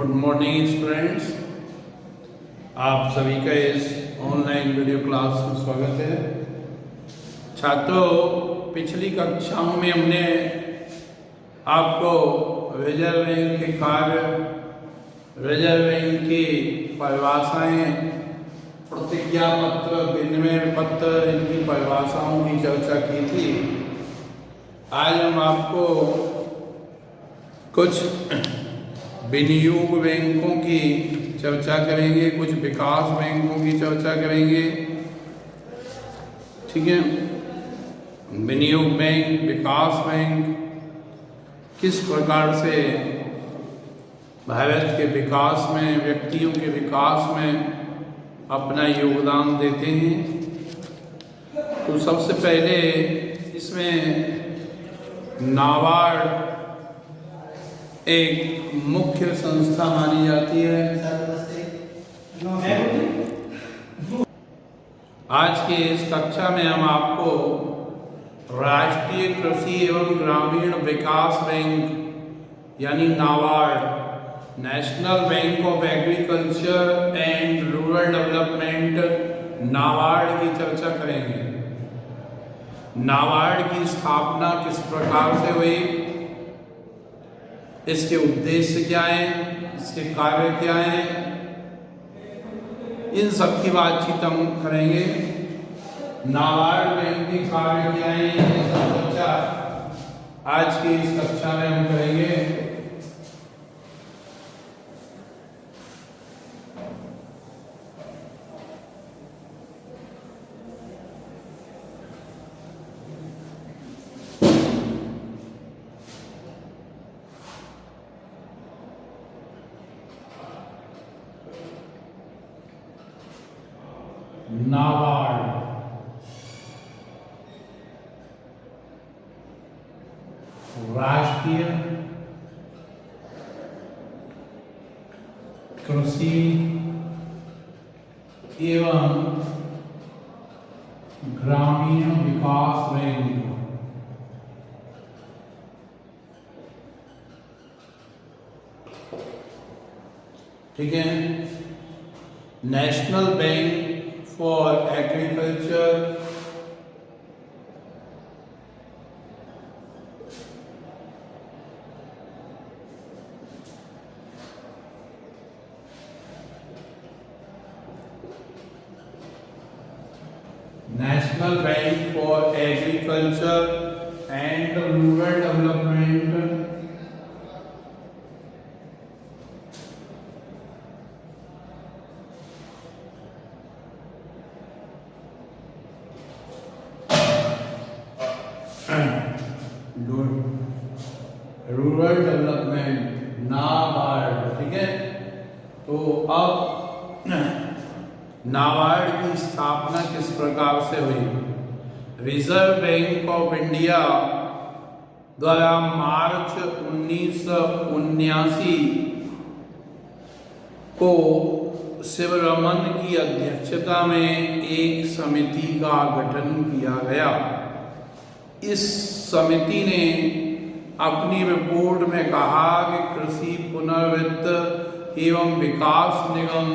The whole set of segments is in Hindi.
गुड मॉर्निंग स्टूडेंट्स, आप सभी का इस ऑनलाइन वीडियो क्लास में स्वागत है। छात्रों, पिछली कक्षाओं में हमने आपको रिजर्व बैंक के कार्य, रिजर्व बैंक की परिभाषाएं, प्रतिज्ञा पत्र, विनिमय पत्र, इनकी परिभाषाओं की चर्चा की थी। आज हम आपको कुछ विनियोग बैंकों की चर्चा करेंगे, कुछ विकास बैंकों की चर्चा करेंगे। ठीक है, विनियोग बैंक, विकास बैंक किस प्रकार से भारत के विकास में, व्यक्तियों के विकास में अपना योगदान देते हैं। तो सबसे पहले इसमें नाबार्ड एक मुख्य संस्था मानी जाती है। आज के इस कक्षा में हम आपको राष्ट्रीय कृषि एवं ग्रामीण विकास बैंक यानी NABARD, national bank of agriculture and rural development, NABARD की चर्चा करेंगे। नाबार्ड की स्थापना किस प्रकार से हुई, इसके उद्देश्य क्या हैं, इसके कार्य क्या हैं, इन सब की बातचीत हम करेंगे। नाबार्ड बैंक के कार्य क्या हैं, ये सब चर्चा आज की इस कक्षा में हम करेंगे। नाबार्ड राष्ट्रीय कृषि एवं ग्रामीण विकास बैंक। ठीक है, national bank for agriculture, national bank for agriculture and rural development, rural development, NABARD. ठीक है, तो अब नाबार्ड की स्थापना किस प्रकार से हुई। रिजर्व बैंक ऑफ इंडिया द्वारा मार्च 1979 को शिवरमन की अध्यक्षता में एक समिति का गठन किया गया। इस समिति ने अपनी रिपोर्ट में कहा कि कृषि पुनर्वित्त एवं विकास निगम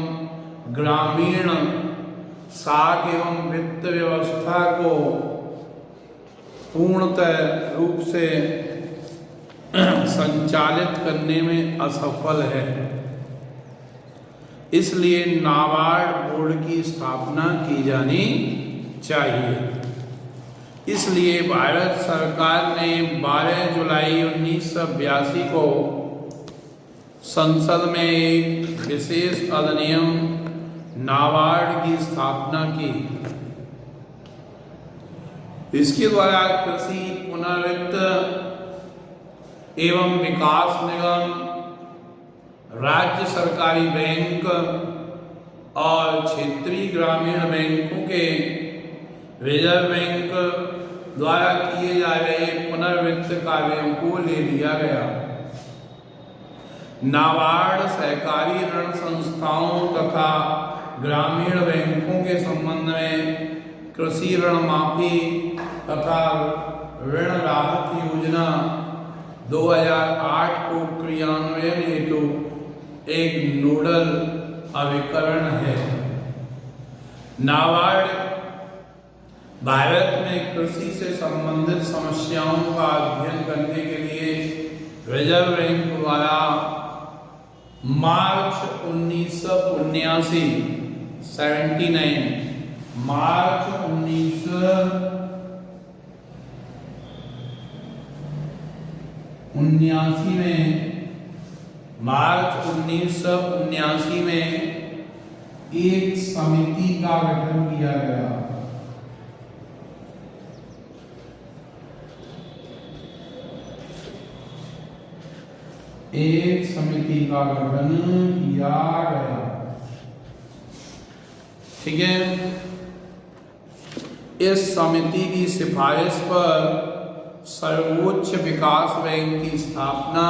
ग्रामीण साख एवं वित्त व्यवस्था को पूर्णतः रूप से संचालित करने में असफल है, इसलिए नाबार्ड बोर्ड की स्थापना की जानी चाहिए। इसलिए भारत सरकार ने 12 जुलाई 1982 को संसद में एक विशेष अधिनियम नाबार्ड की स्थापना की। इसके द्वारा कृषि पुनर्वित्त एवं विकास निगम, राज्य सरकारी बैंक और क्षेत्रीय ग्रामीण बैंकों के रिजर्व बैंक द्वारा किए जा रहे पुनर्वित्त कार्यों को ले लिया गया। नाबार्ड सहकारी ऋण संस्थाओं तथा ग्रामीण बैंकों के संबंध में कृषि ऋण माफी तथा ऋण राहत योजना 2008 को क्रियान्वयन हेतु एक नोडल अभिकरण है। नाबार्ड भारत में कृषि से संबंधित समस्याओं का अध्ययन करने के लिए रिजर्व बैंक द्वारा मार्च 1979 मार्च 1979 में एक समिति का गठन किया गया। एक समिति का गठन किया गया। ठीक है। इस समिति की सिफारिश पर सर्वोच्च विकास बैंक की स्थापना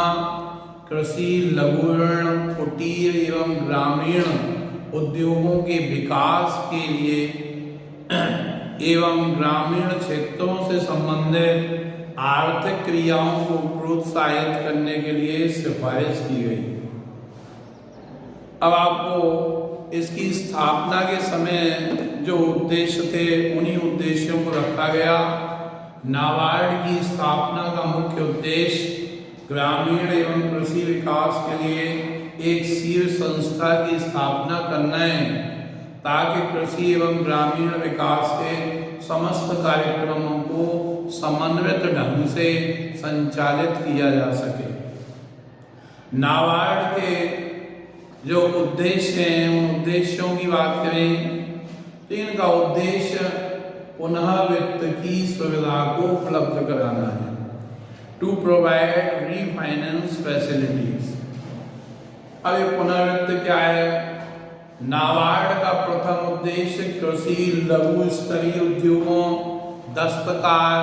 कृषि, लघु ऋण, कुटीर एवं ग्रामीण उद्योगों के विकास के लिए एवं ग्रामीण क्षेत्रों से संबंधित आर्थिक क्रियाओं को प्रोत्साहित करने के लिए सिफारिश की गई। अब आपको इसकी स्थापना के समय जो उद्देश्य थे उन्हीं उद्देश्यों को रखा गया। नाबार्ड की स्थापना का मुख्य उद्देश्य ग्रामीण एवं कृषि विकास के लिए एक शीर्ष संस्था की स्थापना करना है ताकि कृषि एवं ग्रामीण विकास के समस्त कार्यक्रमों को समन्वित ढंग से संचालित किया जा सके। नाबार्ड के जो उद्देश्य हैं उन उद्देश्यों की बात करें तो इनका उद्देश्य पुनः वित्त की सुविधा को उपलब्ध कराना है। To provide refinance facilities. अब ये पुनः वित्त क्या है? नाबार्ड का प्रथम उद्देश्य कृषि, लघु स्तरीय उद्योगों, दस्तकार,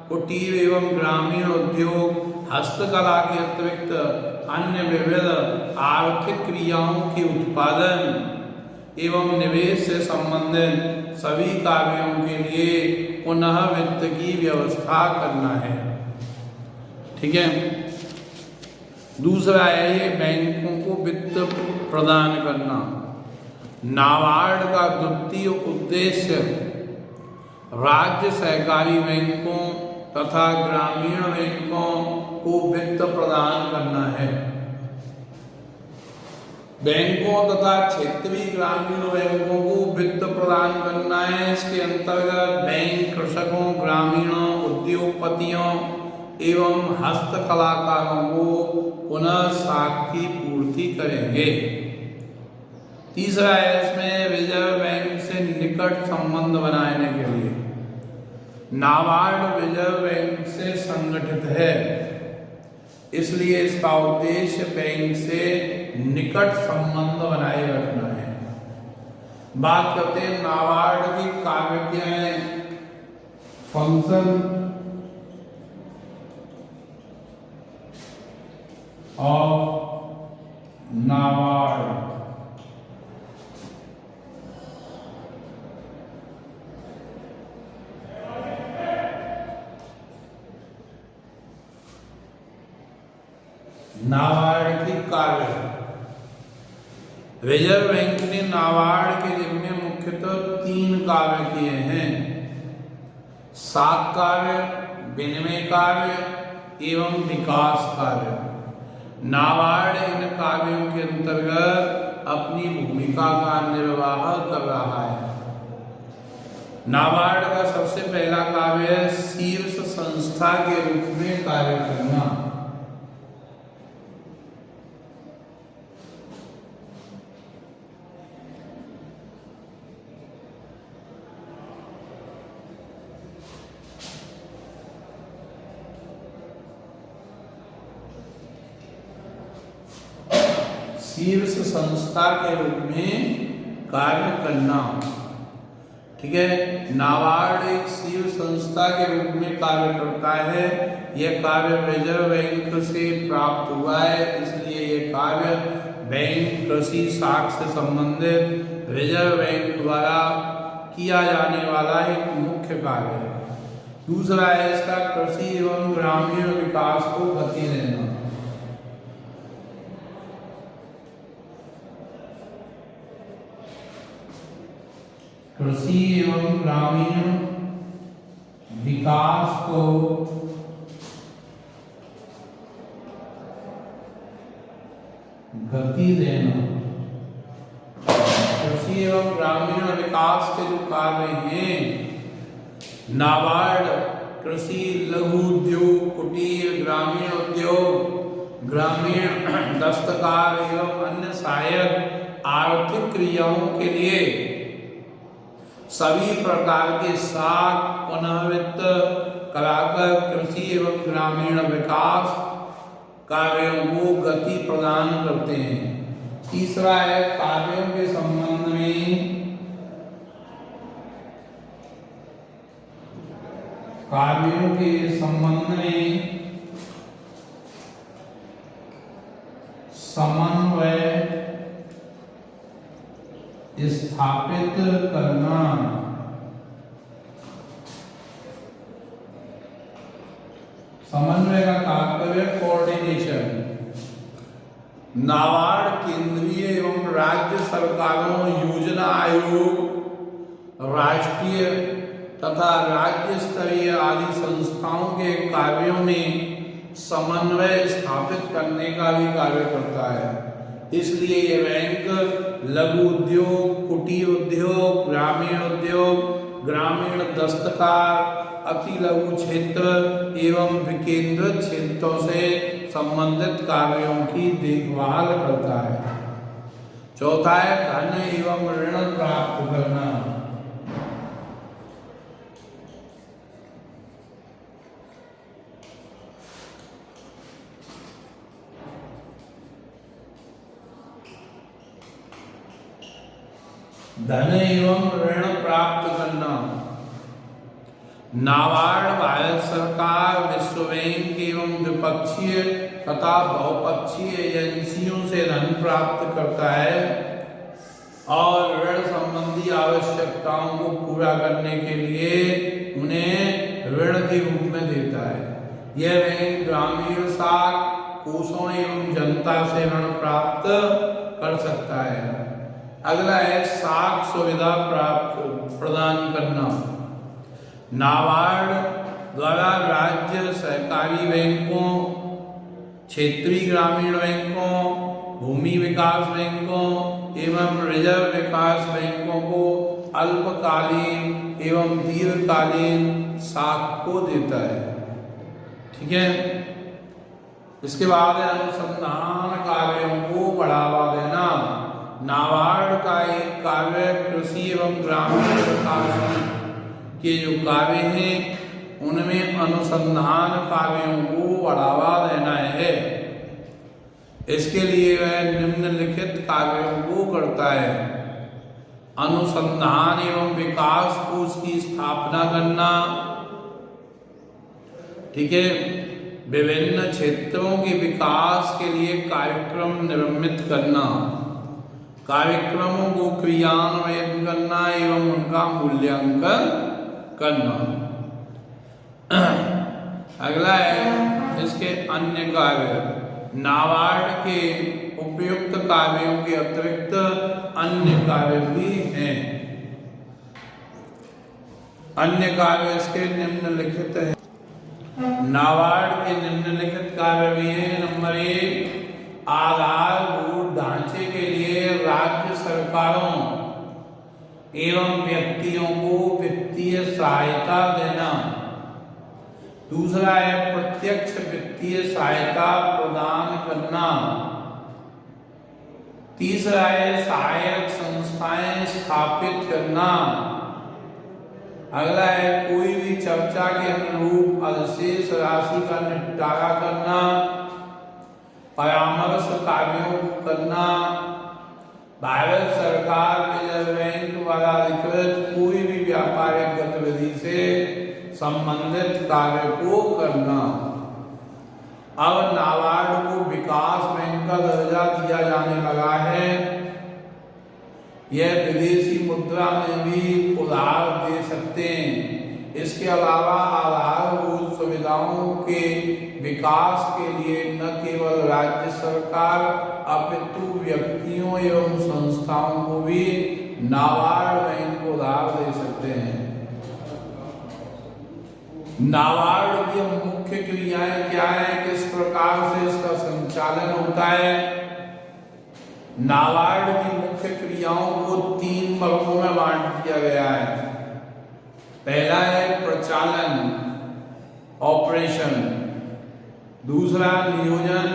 कुटीर एवं ग्रामीण उद्योग, हस्तकला के अतिरिक्त अन्य विविध आर्थिक क्रियाओं के उत्पादन एवं निवेश से संबंधित सभी कार्यों के लिए पुनः वित्त की व्यवस्था करना है। ठीक है। दूसरा है ये बैंकों को वित्त प्रदान करना। नाबार्ड का द्वितीय उद्देश्य राज्य सहकारी बैंकों तथा ग्रामीण बैंकों को वित्त प्रदान करना है। बैंकों तथा क्षेत्रीय ग्रामीण बैंकों को वित्त प्रदान करना है। इसके अंतर्गत बैंक कृषकों, ग्रामीणों, उद्योगपतियों एवं हस्तकलाकारों को पुनः साख की पूर्ति करेंगे। तीसरा है इसमें रिजर्व बैंक से निकट संबंध बनाने के लिए। नाबार्ड रिजर्व बैंक से संगठित है, इसलिए इसका उद्देश्य बैंक से निकट संबंध बनाए रखना है। बात करते हैं नाबार्ड की कार्य क्या है। Function of NABARD. नाबार्ड की कार्य। रिजर्व बैंक ने नाबार्ड के जिम्मे मुख्यतः 3 कार्य किए हैं। साख कार्य, विनिमय कार्य एवं विकास कार्य। नाबार्ड इन कार्यों के अंतर्गत अपनी भूमिका का निर्वाह कर रहा है। नाबार्ड का सबसे पहला कार्य है शीर्ष संस्था के रूप में कार्य करना। शीर्ष संस्था के रूप में कार्य करना। ठीक है। नाबार्ड एक शीर्ष संस्था के रूप में कार्य करता है। यह कार्य रिजर्व बैंक से प्राप्त हुआ है, इसलिए यह कार्य बैंक कृषि साख से संबंधित रिजर्व बैंक द्वारा किया जाने वाला एक मुख्य कार्य है। दूसरा है इसका कृषि एवं ग्रामीण विकास को गति देना। कृषि एवं ग्रामीण विकास को गति देना। कृषि एवं ग्रामीण विकास के जो कार्य हैं, नाबार्ड कृषि, लघु उद्योग, कुटीर, ग्रामीण उद्योग, ग्रामीण दस्तकार एवं अन्य सहायक आर्थिक क्रियाओं के लिए सभी प्रकार के साख पुनः वित्त कराकर कृषि एवं ग्रामीण विकास कार्यों को गति प्रदान करते हैं। तीसरा है कार्यों के संबंध में समन्वय स्थापित करना। समन्वय का तात्पर्य कोऑर्डिनेशन। नाबार्ड केंद्रीय एवं राज्य सरकारों, योजना आयोग, राष्ट्रीय तथा राज्य स्तरीय आदि संस्थाओं के कार्यों में समन्वय स्थापित करने का भी कार्य करता है। इसलिए ये बैंक लघु उद्योग, कुटीर उद्योग, ग्रामीण दस्तकार, अति लघु क्षेत्र एवं विकेंद्रित क्षेत्रों से संबंधित कार्यों की देखभाल करता है। चौथा है धन एवं ऋण प्राप्त करना। धन एवं ऋण प्राप्त करना। नाबार्ड भारत सरकार, विश्व बैंक एवं द्विपक्षीय तथा बहुपक्षीय एजेंसियों से धन प्राप्त करता है और ऋण संबंधी आवश्यकताओं को पूरा करने के लिए उन्हें ऋण के रूप में देता है। यह बैंक ग्रामीण साख कोषों एवं जनता से ऋण प्राप्त कर सकता है। अगला है साख सुविधा प्रदान करना। नाबार्ड द्वारा राज्य सहकारी बैंकों, क्षेत्रीय ग्रामीण बैंकों, भूमि विकास बैंकों एवं रिजर्व विकास बैंकों को अल्पकालीन एवं दीर्घकालीन साख को देता है। ठीक है। इसके बाद अनुसंधान कार्यों को बढ़ावा देना। नाबार्ड का एक कार्य कृषि एवं ग्रामीण विकास के जो कार्य हैं उनमें अनुसंधान कार्यों को बढ़ावा देना है। इसके लिए वह निम्नलिखित कार्यों को करता है। अनुसंधान एवं विकास कोष की स्थापना करना। ठीक है। विभिन्न क्षेत्रों के विकास के लिए कार्यक्रम निर्मित करना, कार्यक्रमों को क्रियान्वयन करना एवं उनका मूल्यांकन करना। अगला है इसके अन्य कार्य। नाबार्ड के उपयुक्त कार्यों के अतिरिक्त अन्य कार्य भी हैं। अन्य कार्य इसके निम्नलिखित हैं। नाबार्ड के निम्नलिखित कार्य भी हैं। नंबर 1, आधारभूत ढांचे के लिए राज्य सरकारों एवं व्यक्तियों को वित्तीय सहायता देना। दूसरा है प्रत्यक्ष वित्तीय सहायता प्रदान करना। तीसरा है सहायक संस्थाएं स्थापित करना। अगला है कोई भी चर्चा के अनुरूप अधिशेष राशि का निपटारा करना, परामर्श कार्यों को करना, भारत सरकार रिजर्व बैंक द्वारा अधिकृत कोई भी व्यापारिक गतिविधि से संबंधित कार्य को करना। अब नाबार्ड को विकास बैंक का दर्जा दिया जाने लगा है। यह विदेशी मुद्रा में भी उधार दे सकते हैं। इसके अलावा आधारभूत सुविधाओं के विकास के लिए न केवल राज्य सरकार अपितु व्यक्तियों एवं संस्थाओं को भी नाबार्ड बैंक सुधार दे सकते हैं। नाबार्ड की मुख्य क्रियाएं क्या है, किस प्रकार से इसका संचालन होता है। नाबार्ड की मुख्य क्रियाओं को 3 वर्गों में बांट दिया गया है। पहला है प्रचालन, ऑपरेशन, दूसरा नियोजन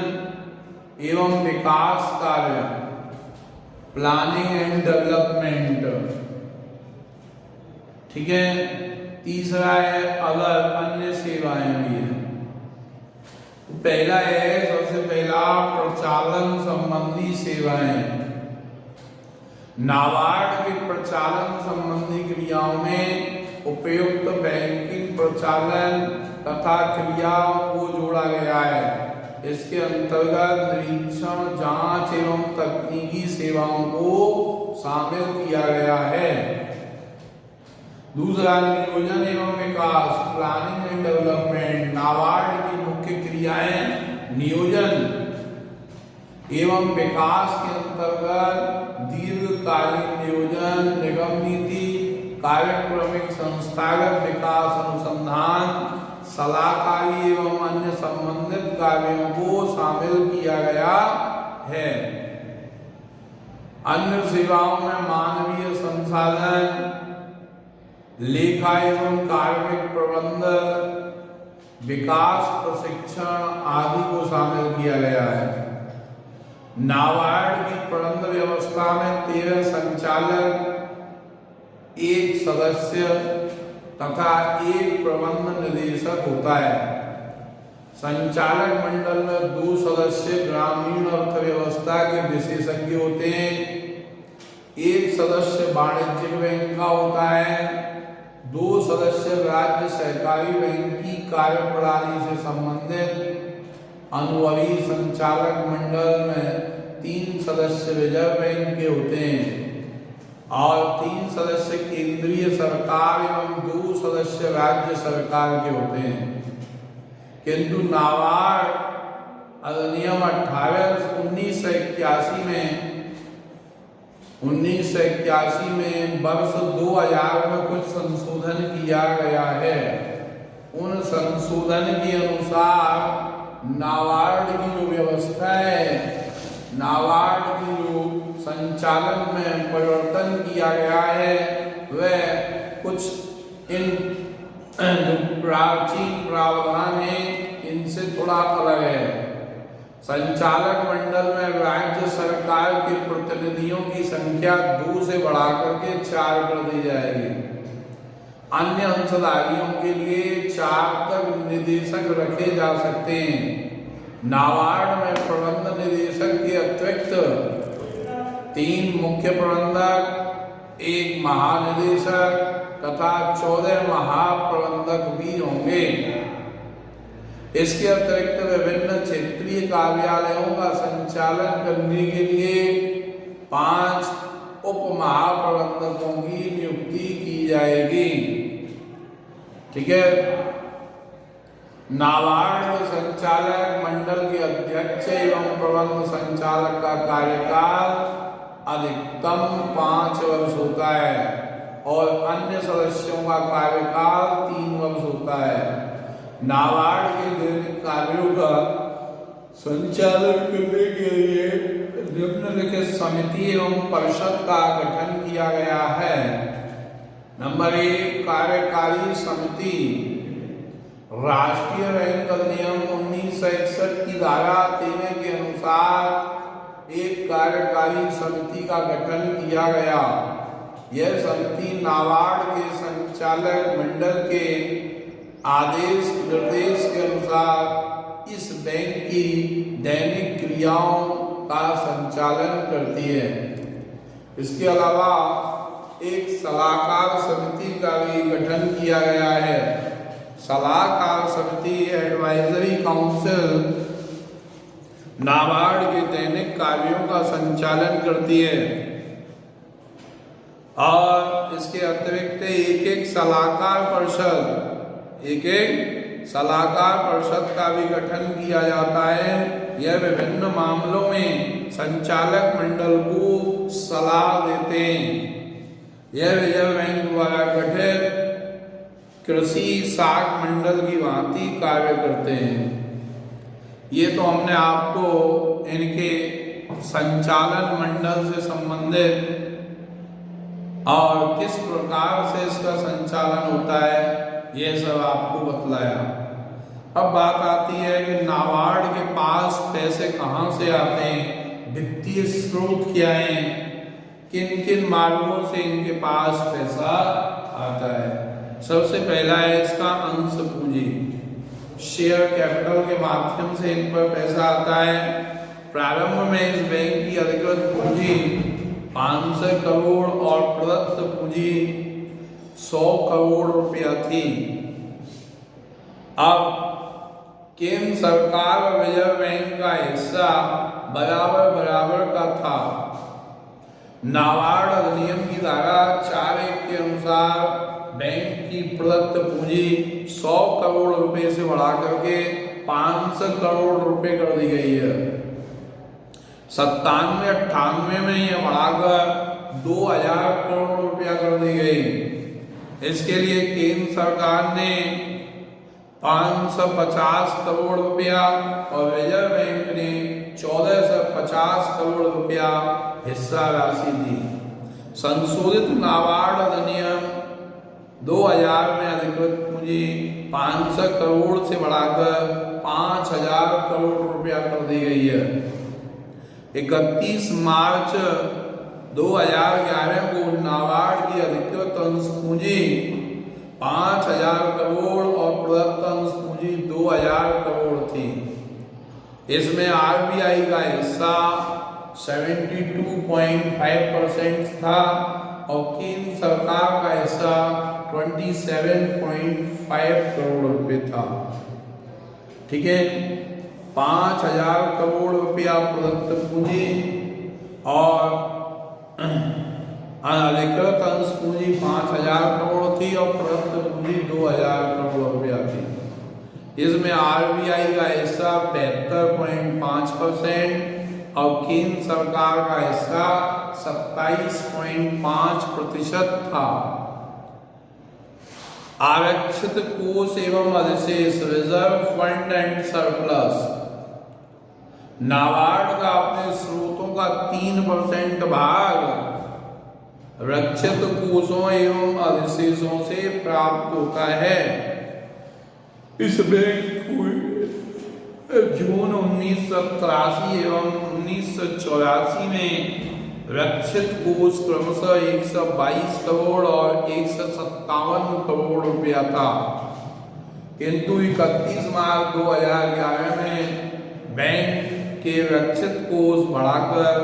एवं विकास कार्य, प्लानिंग एंड डेवलपमेंट, ठीक है। तीसरा है अगर अन्य सेवाएं भी है। पहला है, सबसे पहला प्रचालन संबंधी सेवाएं। नाबार्ड के प्रचालन संबंधी क्रियाओं में उपयुक्त बैंकिंग प्रचालन तथा क्रियाओं को जोड़ा गया है। इसके अंतर्गत निरीक्षण, जांच एवं तकनीकी सेवाओं को शामिल किया गया है। दूसरा नियोजन एवं विकास, प्लानिंग एंड डेवलपमेंट। नाबार्ड की मुख्य क्रियाएं नियोजन एवं विकास के अंतर्गत दीर्घकालीन नियोजन, निगम नीति, कार्यक्रमिक संस्थागत विकास, अनुसंधान, सलाहकारी एवं अन्य संबंधित कार्यों को शामिल किया गया है। अन्य सेवाओं में मानवीय संसाधन, लेखा एवं कार्मिक प्रबंधन, विकास प्रशिक्षण आदि को शामिल किया गया है। नाबार्ड की प्रबंध व्यवस्था में 13 संचालक, 1 सदस्य तथा 1 प्रबंध निदेशक होता है। संचालक मंडल में 2 सदस्य ग्रामीण अर्थव्यवस्था के विशेषज्ञ होते हैं। 1 सदस्य वाणिज्यिक बैंक का होता है। 2 सदस्य राज्य सहकारी बैंक की कार्यप्रणाली से संबंधित। अनुभवी संचालक मंडल में 3 सदस्य रिजर्व बैंक के होते हैं और 3 सदस्य केंद्रीय सरकार एवं 2 सदस्य राज्य सरकार के होते हैं। किंतु नाबार्ड अधिनियम 1981 में वर्ष 2000 में कुछ संशोधन किया गया है। उन संशोधन के अनुसार नाबार्ड की जो व्यवस्था है, नाबार्ड की जो संचालन में परिवर्तन किया गया है, वह कुछ इन जो प्राचीन प्रावधान है इनसे थोड़ा अलग है। संचालक मंडल में राज्य सरकार के प्रतिनिधियों की संख्या 2 से बढ़ाकर के 4 कर दी जाएगी। अन्य अंशधारियों के लिए 4 तक निदेशक रखे जा सकते हैं। नाबार्ड में प्रबंध निदेशक के अतिरिक्त 3 मुख्य प्रबंधक, 1 महानिदेशक तथा 14 महाप्रबंधक भी होंगे। इसके अतिरिक्त विभिन्न क्षेत्रीय कार्यालयों का संचालन करने के लिए 5 उप महाप्रबंधकों की नियुक्ति की जाएगी। ठीक है। नाबार्ड के संचालक मंडल के अध्यक्ष एवं प्रबंध संचालक का कार्यकाल अधिकतम 5 वर्ष होता है और अन्य सदस्यों का कार्यकाल 3 वर्ष होता है। नाबार्ड के दैनिक कार्यों का संचालन करने के लिए निम्नलिखित समिति एवं परिषद का गठन किया गया है। नंबर 1, कार्यकारी समिति। राष्ट्रीय बैंक अधिनियम 1961 की धारा 13 के अनुसार एक कार्यकारी समिति का गठन किया गया। यह समिति नाबार्ड के संचालक मंडल के आदेश निर्देश के अनुसार इस बैंक की दैनिक क्रियाओं का संचालन करती है। इसके अलावा एक सलाहकार समिति का भी गठन किया गया है। सलाहकार समिति एडवाइजरी काउंसिल नाबार्ड के दैनिक कार्यों का संचालन करती है और इसके अतिरिक्त एक सलाहकार परिषद का भी गठन किया जाता है। यह विभिन्न मामलों में संचालक मंडल को सलाह देते हैं। यह रिजर्व बैंक द्वारा गठित कृषि शाख मंडल की भांति कार्य करते हैं। ये तो हमने आपको इनके संचालन मंडल से संबंधित और किस प्रकार से इसका संचालन होता है ये सब आपको बतलाया। अब बात आती है कि नाबार्ड के पास पैसे कहाँ से आते हैं, वित्तीय स्रोत क्या हैं, किन किन मार्गों से इनके पास पैसा आता है। सबसे पहला है इसका अंश पूंजी, शेयर कैपिटल के माध्यम से इन पर पैसा आता है। प्रारंभ में इस बैंक की अधिकृत पूंजी 500 करोड़ और प्रदत्त पूंजी 100 करोड़ रुपया थी। अब केंद्र सरकार और रिजर्व बैंक का हिस्सा बराबर बराबर का था। नाबार्ड अधिनियम की धारा 4(1) के अनुसार बैंक की प्रदत्त पूंजी 100 करोड़ रुपए से बढ़ा करके 500 करोड़ रुपए कर दी गई है। 97-98 में यह बढ़ाकर 2000 करोड़ रुपया कर दी गई। इसके लिए केंद्र सरकार ने 550 करोड़ रुपया और रिजर्व बैंक ने 1450 करोड़ रुपया हिस्सा राशि दी। संशोधित नाबार्ड अधिनियम 2000 में अधिकृत पूंजी 500 करोड़ से बढ़ाकर 5000 करोड़ रुपया कर दी गई है। 31 मार्च 2011 को नाबार्ड की अधिकृत अंश पूंजी 5000 करोड़ और प्रदत्त अंश पूंजी 2000 करोड़ थी। इसमें आरबीआई का हिस्सा 72.5% था और केंद्र सरकार का हिस्सा 27.5 करोड़ रुपए था। ठीक है, 5000 करोड़ रुपया प्रदत्त पूंजी और अधिकृत अंश पूंजी 5000 करोड़ थी और प्रदत्त पूंजी 2000 करोड़ रुपया थी। इसमें आरबीआई का हिस्सा 72.5% और केंद्र सरकार का हिस्सा 27.5% था। आरक्षित कोष एवं अधिशेष, reserve fund and surplus. NABARD का अपने स्रोतों का 3% भाग रक्षित कोषों एवं अधिशेषों से प्राप्त होता है। इस बैंक को जून 1983 एवं 1984 में रक्षित कोष क्रमशः 122 करोड़ और 157 करोड़ रुपया था, किंतु 31 मार्च 2011 में बैंक के रक्षित कोष बढ़ाकर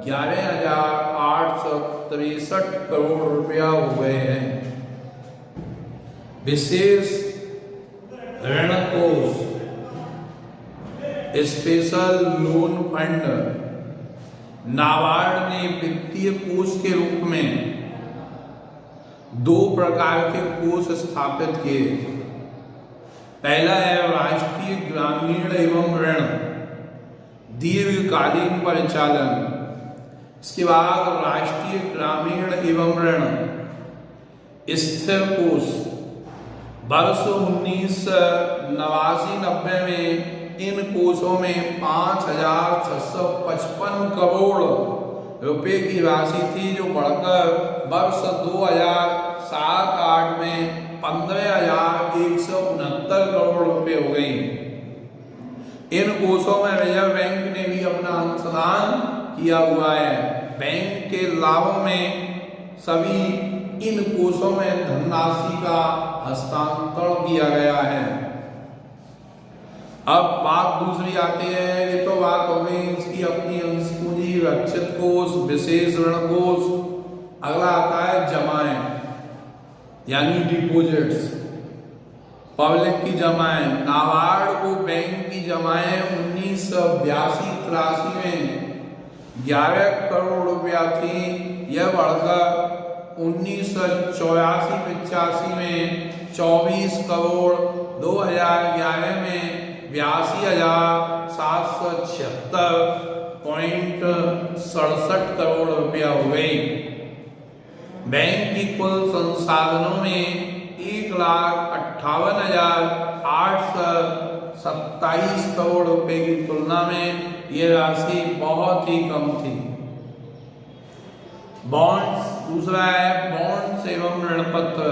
11,863 करोड़ रुपया हो गए हैं। विशेष ऋण कोष, स्पेशल लोन फंड। नाबार्ड ने वित्तीय कोष के रूप में 2 प्रकार के कोष स्थापित किए। पहला है राष्ट्रीय ग्रामीण एवं ऋण, दीर्घकालीन परिचालन। इसके बाद राष्ट्रीय ग्रामीण एवं ऋण स्थिर कोष। वर्ष 1989-90 में इन कोषों में 5655 करोड़ रुपए की राशि थी, जो बढ़कर वर्ष 2007-08 में 15,169 करोड़ रुपए हो गई। इन कोषों में रिजर्व बैंक ने भी अपना अंशदान किया हुआ है। बैंक के लाभों में सभी इन कोषों में धनराशि का हस्तांतरण किया गया है। अब बात दूसरी आती है, ये तो बात हो गई इसकी अपनी अंश पूंजी, रक्षित कोष, विशेष ऋण कोष। अगला आता है जमाएं, यानी डिपॉजिट्स, पब्लिक की जमाएं। नाबार्ड को बैंक की जमाएं 1982-83 में 11 करोड़ रुपया थी। यह बढ़कर 1984-85 में 24 करोड़, 2011 में 82,776.67 करोड़ रुपया हो गई। बैंक की कुल संसाधनों में 1,58,827 करोड़ रुपए की तुलना में ये राशि बहुत ही कम थी। बॉन्ड्स, दूसरा है बॉन्ड्स एवं ऋण पत्र।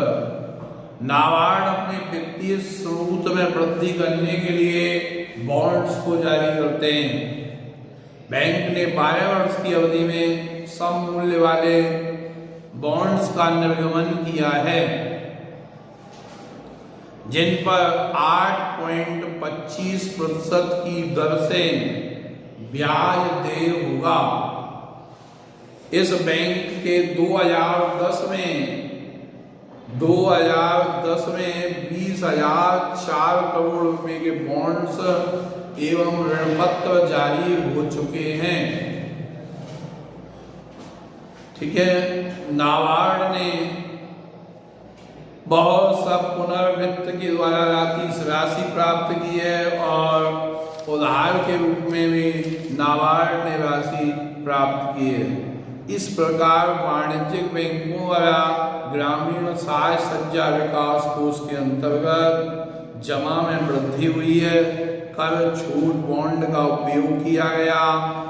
नाबार्ड अपने वित्तीय स्रोत में वृद्धि करने के लिए बॉन्ड्स को जारी करते हैं। बैंक ने 12 वर्ष की अवधि में सम मूल्य वाले बॉन्ड्स का निर्गमन किया है, जिन पर 8.25% की दर से ब्याज देय होगा। इस बैंक के 2010 में 20,004 करोड़ रुपए के बॉन्ड्स एवं ऋण पत्र जारी हो चुके हैं। ठीक है, नाबार्ड ने बहुत सा पुनर्वित्त के द्वारा राशि प्राप्त की है और उधार के रूप में भी नाबार्ड ने राशि प्राप्त की है। इस प्रकार वाणिज्यिक बैंकों द्वारा ग्रामीण साज सज्जा विकास कोष के अंतर्गत जमा में वृद्धि हुई है। कर छूट बॉन्ड का उपयोग किया गया।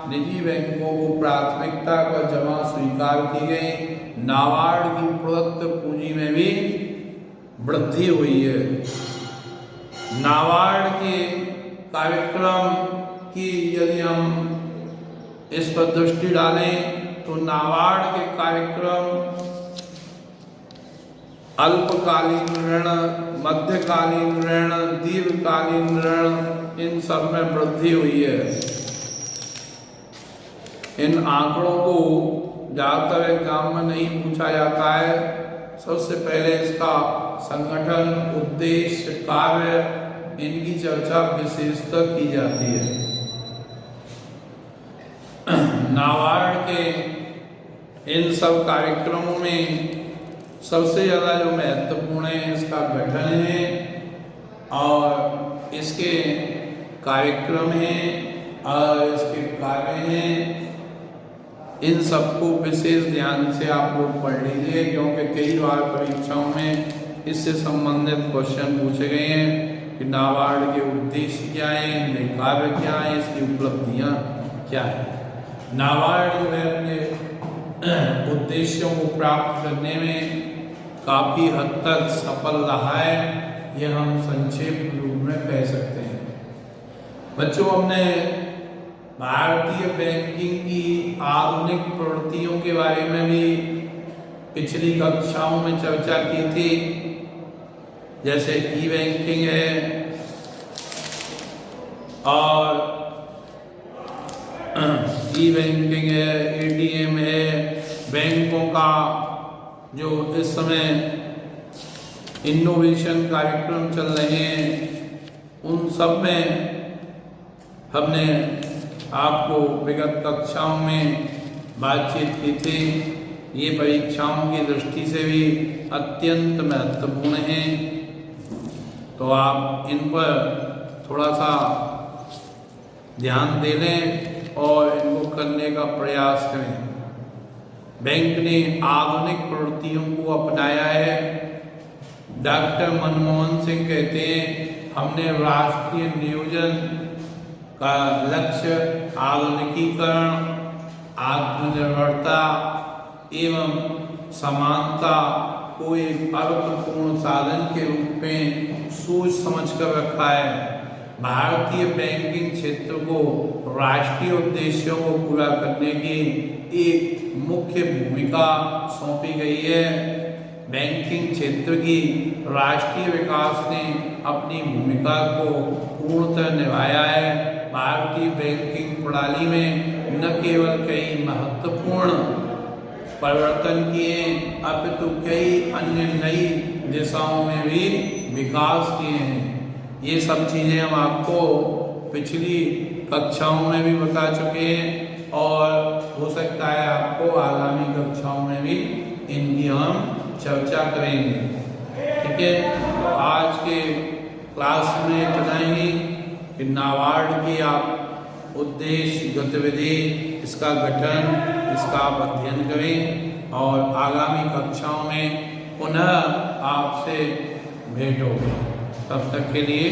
निजी बैंकों को प्राथमिकता पर जमा स्वीकार की गई। नाबार्ड की प्रदत्त पूंजी में भी वृद्धि हुई है। नाबार्ड के कार्यक्रम की यदि हम इस पर दृष्टि डालें तो नाबार्ड के कार्यक्रम अल्पकालीन ऋण, मध्यकालीन ऋण, दीर्घकालीन ऋण, इन सब में वृद्धि हुई है। इन आंकड़ों को ज्यादातर एग्जाम में नहीं पूछा जाता है। सबसे पहले इसका संगठन, उद्देश्य, कार्य, इनकी चर्चा विशेषतः की जाती है। नाबार्ड के इन सब कार्यक्रमों में सबसे ज़्यादा जो महत्वपूर्ण है इसका गठन है और इसके कार्यक्रम हैं और इसके कार्य हैं। इन सबको विशेष ध्यान से आप लोग पढ़ लीजिए, क्योंकि कई बार परीक्षाओं में इससे संबंधित क्वेश्चन पूछे गए हैं कि नाबार्ड के उद्देश्य क्या हैं, इनके कार्य क्या हैं, इसकी उपलब्धियां क्या हैं। नाबार्ड जो है अपने उद्देश्यों को प्राप्त करने में काफ़ी हद तक सफल रहा है, यह हम संक्षेप रूप में कह सकते हैं। बच्चों, हमने भारतीय बैंकिंग की आधुनिक प्रवृत्तियों के बारे में भी पिछली कक्षाओं में चर्चा की थी, जैसे ई बैंकिंग है और एटीएम है। बैंकों का जो इस समय इनोवेशन कार्यक्रम चल रहे हैं, उन सब में हमने आपको विगत कक्षाओं में बातचीत की थी। ये परीक्षाओं की दृष्टि से भी अत्यंत महत्वपूर्ण हैं, तो आप इन पर थोड़ा सा ध्यान दे लें और इनको करने का प्रयास करें। बैंक ने आधुनिक प्रवृत्तियों को अपनाया है। डॉक्टर मनमोहन सिंह कहते हैं, हमने राष्ट्रीय नियोजन का लक्ष्य आधुनिकीकरण, आत्मनिर्भरता एवं समानता को एक अर्थपूर्ण साधन के रूप में सोच समझकर रखा है। भारतीय बैंकिंग क्षेत्र को राष्ट्रीय उद्देश्यों को पूरा करने की एक मुख्य भूमिका सौंपी गई है। बैंकिंग क्षेत्र की राष्ट्रीय विकास ने अपनी भूमिका को पूर्णतः निभाया है। भारतीय बैंकिंग प्रणाली में न केवल कई महत्वपूर्ण परिवर्तन किए, अपितु कई अन्य नई दिशाओं में भी विकास किए हैं। ये सब चीज़ें हम आपको पिछली कक्षाओं में भी बता चुके हैं और हो सकता है आपको आगामी कक्षाओं में भी इनकी हम चर्चा करेंगे। ठीक है, तो आज के क्लास में इतना ही कि नाबार्ड की आप उद्देश्य, गतिविधि, इसका गठन, इसका आप अध्ययन करें। और आगामी कक्षाओं में पुनः आपसे भेंट होगी। तब तक के लिए